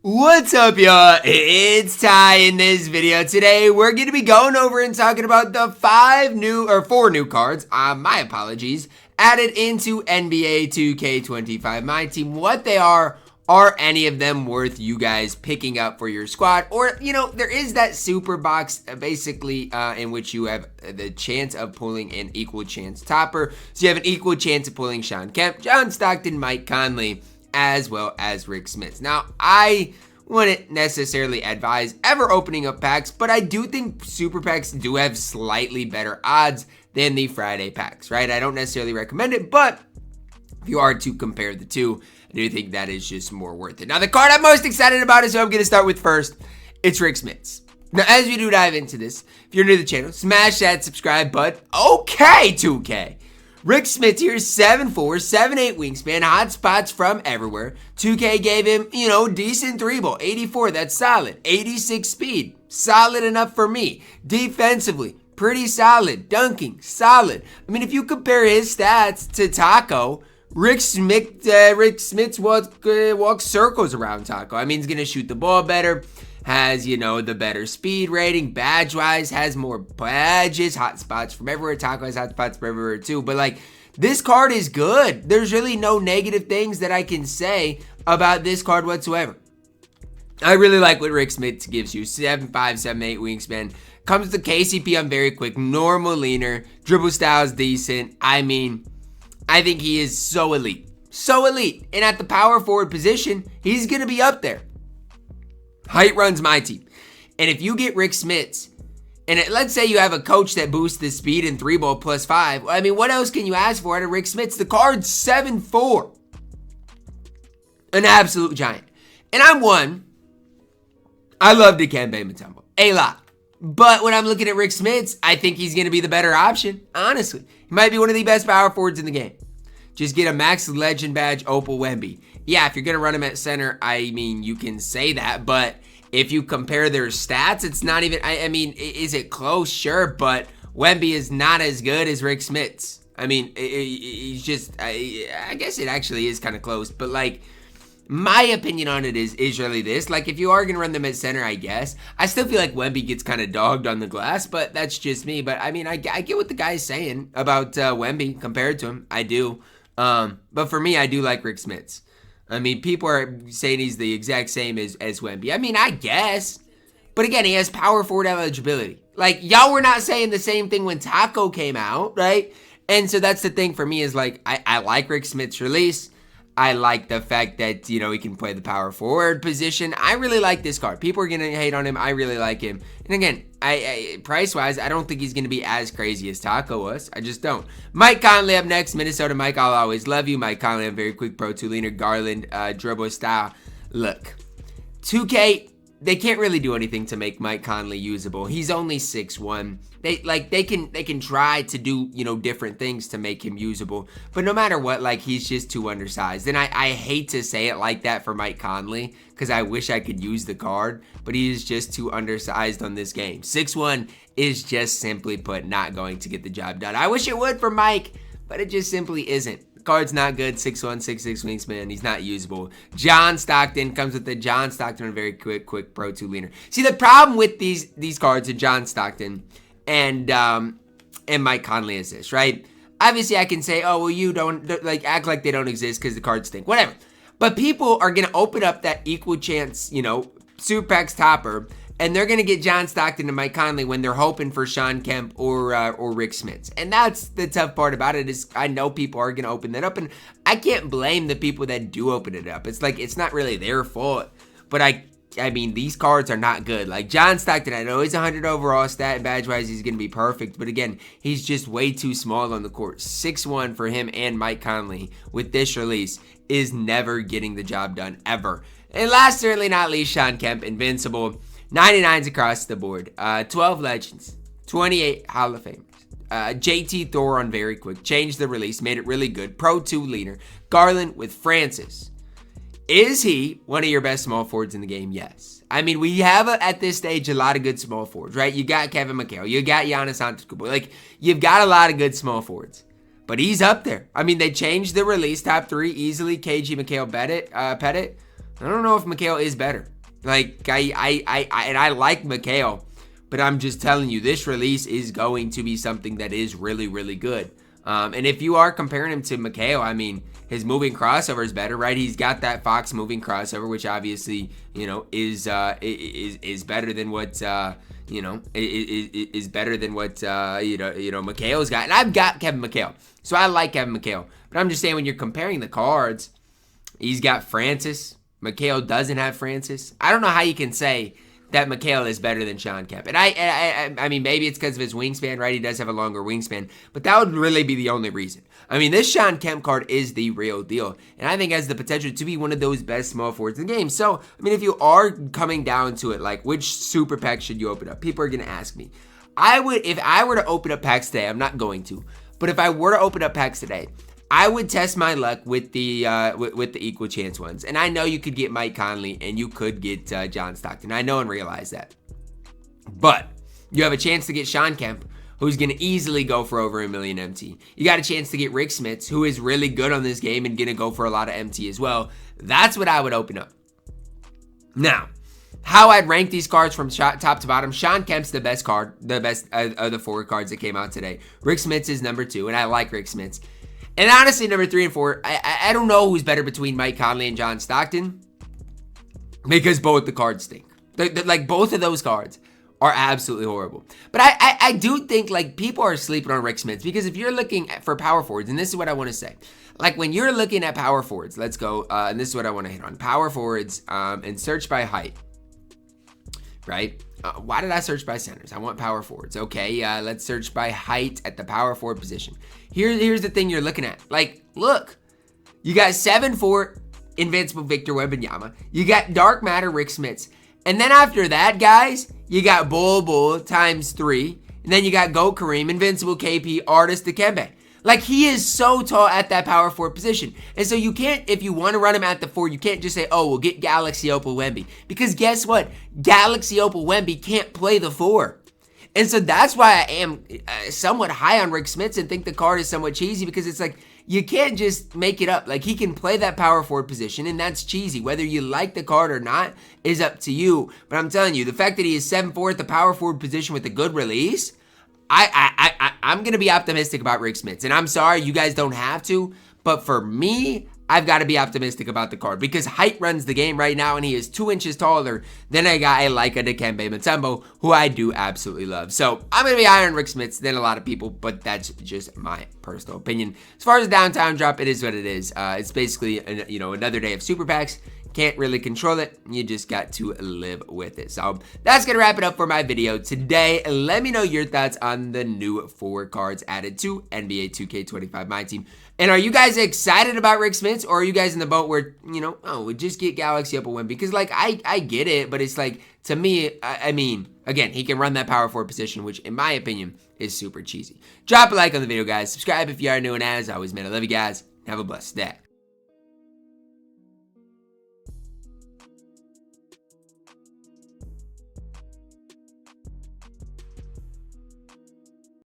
What's up, y'all? It's Ty. In this video today, we're going to be going over and talking about the four new cards, my apologies, added into NBA 2K25 MyTEAM. What they are any of them worth you guys picking up for your squad? Or, there is that super box, basically, in which you have the chance of pulling an equal chance topper. So you have an equal chance of pulling Shawn Kemp, John Stockton, Mike Conley, as well as Rick Smits. Now, I wouldn't necessarily advise ever opening up packs, but I do think super packs do have slightly better odds than the Friday packs, right? I don't necessarily recommend it, but if you are to compare the two, I do think that is just more worth it. Now, the card I'm most excited about is who I'm going to start with first. It's Rick Smits. Now, as we do dive into this, if you're new to the channel, smash that subscribe button. Okay, 2K. Rick Smits here, 7'4", 7'8" wingspan, hot spots from everywhere. 2K gave him, decent three ball, 84, that's solid. 86 speed, solid enough for me. Defensively, pretty solid. Dunking, solid. I mean, if you compare his stats to Taco, Rick Smits walks circles around Taco. I mean, he's going to shoot the ball better. Has, the better speed rating, badge-wise, has more badges, hot spots from everywhere. Taco has hot spots from everywhere too, but this card is good. There's really no negative things that I can say about this card whatsoever. I really like what Rick Smits gives you. 7'5", 7'8" wingspan. Comes with the KCP on very quick, normal leaner, dribble style is decent. I mean, I think he is so elite. So elite. And at the power forward position, he's going to be up there. Height runs my team. And if you get Rick Smits, and let's say you have a coach that boosts the speed in 3-ball +5, I mean, what else can you ask for out of Rick Smits? The card's 7'4". An absolute giant. And I'm one. I love Dikembe Mutombo. A lot. But when I'm looking at Rick Smits, I think he's going to be the better option. Honestly. He might be one of the best power forwards in the game. Just get a max legend badge, Opal Wemby. Yeah, if you're going to run him at center, I mean, you can say that. But if you compare their stats, it's not even, I mean, is it close? Sure, but Wemby is not as good as Rick Smits. I mean, he's just, I guess it actually is kind of close. But, my opinion on it is really this. If you are going to run them at center, I guess. I still feel like Wemby gets kind of dogged on the glass, but that's just me. But, I mean, I get what the guy's saying about Wemby compared to him. I do. But for me, I do like Rick Smits. I mean, people are saying he's the exact same as Wemby. I mean, I guess. But again, he has power forward eligibility. Y'all were not saying the same thing when Taco came out, right? And so that's the thing for me is, I like Rick Smits' release. I like the fact that, he can play the power forward position. I really like this card. People are going to hate on him. I really like him. And again, price-wise, I don't think he's going to be as crazy as Taco was. I just don't. Mike Conley up next. Minnesota Mike, I'll always love you. Mike Conley, a very quick Pro 2 leaner. Garland, dribble style. Look, 2K, they can't really do anything to make Mike Conley usable. He's only 6'1". They can try to do, different things to make him usable. But no matter what, he's just too undersized. And I hate to say it like that for Mike Conley, because I wish I could use the card, but he is just too undersized on this game. 6'1" is just simply put not going to get the job done. I wish it would for Mike, but it just simply isn't. Card's not good. 6'1", 6'6" wingspan. He's not usable. John Stockton comes with the John Stockton, a very quick Pro 2 leaner. See, the problem with these cards of John Stockton and Mike Conley is this, right? Obviously, I can say, oh, well, you don't act like they don't exist because the cards stink. Whatever. But people are gonna open up that equal chance, Super Packs topper, and they're going to get John Stockton and Mike Conley when they're hoping for Shawn Kemp or Rick Smits. And that's the tough part about it is I know people are going to open that up. And I can't blame the people that do open it up. It's it's not really their fault. But I mean, these cards are not good. John Stockton, I know he's 100 overall stat and badge-wise, he's going to be perfect. But again, he's just way too small on the court. 6'1" for him and Mike Conley with this release is never getting the job done, ever. And last, certainly not least, Shawn Kemp, invincible. 99s across the board. 12 legends. 28 Hall of Famers. JT Thor on very quick. Changed the release. Made it really good. Pro 2 leaner. Garland with Francis. Is he one of your best small forwards in the game? Yes. I mean, we have, at this stage, a lot of good small forwards, right? You got Kevin McHale. You got Giannis Antetokounmpo. You've got a lot of good small forwards. But he's up there. I mean, they changed the release. Top 3 easily. KG, McHale, Pettit. I don't know if Mikhail is better. Like, I like Mikhail, but I'm just telling you, this release is going to be something that is really, really good. And if you are comparing him to Mikhail, I mean, his moving crossover is better, right? He's got that Fox moving crossover, which obviously, you know, is better than what, you know, is better than what, you know, Mikhail's got. And I've got Kevin Mikhail, so I like Kevin Mikhail. But I'm just saying, when you're comparing the cards, he's got Francis. Mikhail doesn't have Francis. I don't know how you can say that Mikhail is better than Shawn Kemp. And I mean, maybe it's because of his wingspan, right? He does have a longer wingspan, but that would really be the only reason. I mean, this Shawn Kemp card is the real deal, and I think has the potential to be one of those best small forwards in the game. So, I mean, if you are coming down to it, like, which super pack should you open up? People are going to ask me. If I were to open up packs today, I'm not going to, but if I were to open up packs today, I would test my luck with the equal chance ones. And I know you could get Mike Conley and you could get John Stockton. I know and realize that. But you have a chance to get Shawn Kemp, who's going to easily go for over 1 million MT. You got a chance to get Rick Smits, who is really good on this game and going to go for a lot of MT as well. That's what I would open up. Now, how I'd rank these cards from top to bottom. Shawn Kemp's the best card, the best of the 4 cards that came out today. Rick Smits is number 2, and I like Rick Smits. And honestly, number 3 and 4, I don't know who's better between Mike Conley and John Stockton, because both the cards stink. Like, both of those cards are absolutely horrible. But I do think, like, people are sleeping on Rick Smits, because if you're looking for power forwards, and this is what I want to say, like, when you're looking at power forwards, let's go, and this is what I want to hit on, power forwards, and search by height, right? Why did I search by centers? I want power forwards. Okay, let's search by height at the power forward position. Here's the thing you're looking at. Like, look, you got 7'4" invincible Victor Wembanyama. You got dark matter Rick Smits. And then after that, guys, you got Bull times 3. And then you got Go Kareem, invincible KP, artist Dikembe. Like, he is so tall at that power forward position. And so you can't, if you want to run him at the 4, you can't just say, oh, we'll get Galaxy Opal Wemby. Because guess what? Galaxy Opal Wemby can't play the 4. And so that's why I am somewhat high on Rick Smits and think the card is somewhat cheesy, because it's like, you can't just make it up. Like, he can play that power forward position, and that's cheesy. Whether you like the card or not is up to you. But I'm telling you, the fact that he is 7'4" at the power forward position with a good release, I'm going to be optimistic about Rick Smits. And I'm sorry, you guys don't have to. But for me, I've got to be optimistic about the card, because height runs the game right now, and he is 2 inches taller than a guy like a Dikembe Mutombo, who I do absolutely love. So I'm going to be higher on Rick Smits than a lot of people, but that's just my personal opinion. As far as the downtown drop, it is what it is. It's basically, another day of super packs. Can't really control it. You just got to live with it. So that's going to wrap it up for my video today. Let me know your thoughts on the new 4 cards added to NBA 2K25 MyTEAM. And are you guys excited about Rick Smits, or are you guys in the boat where, we just get Galaxy Opal Wemby? Because, like, I get it, but it's like, to me, I mean, again, he can run that power forward position, which, in my opinion, is super cheesy. Drop a like on the video, guys. Subscribe if you are new, and as always, man, I love you guys. Have a blessed day.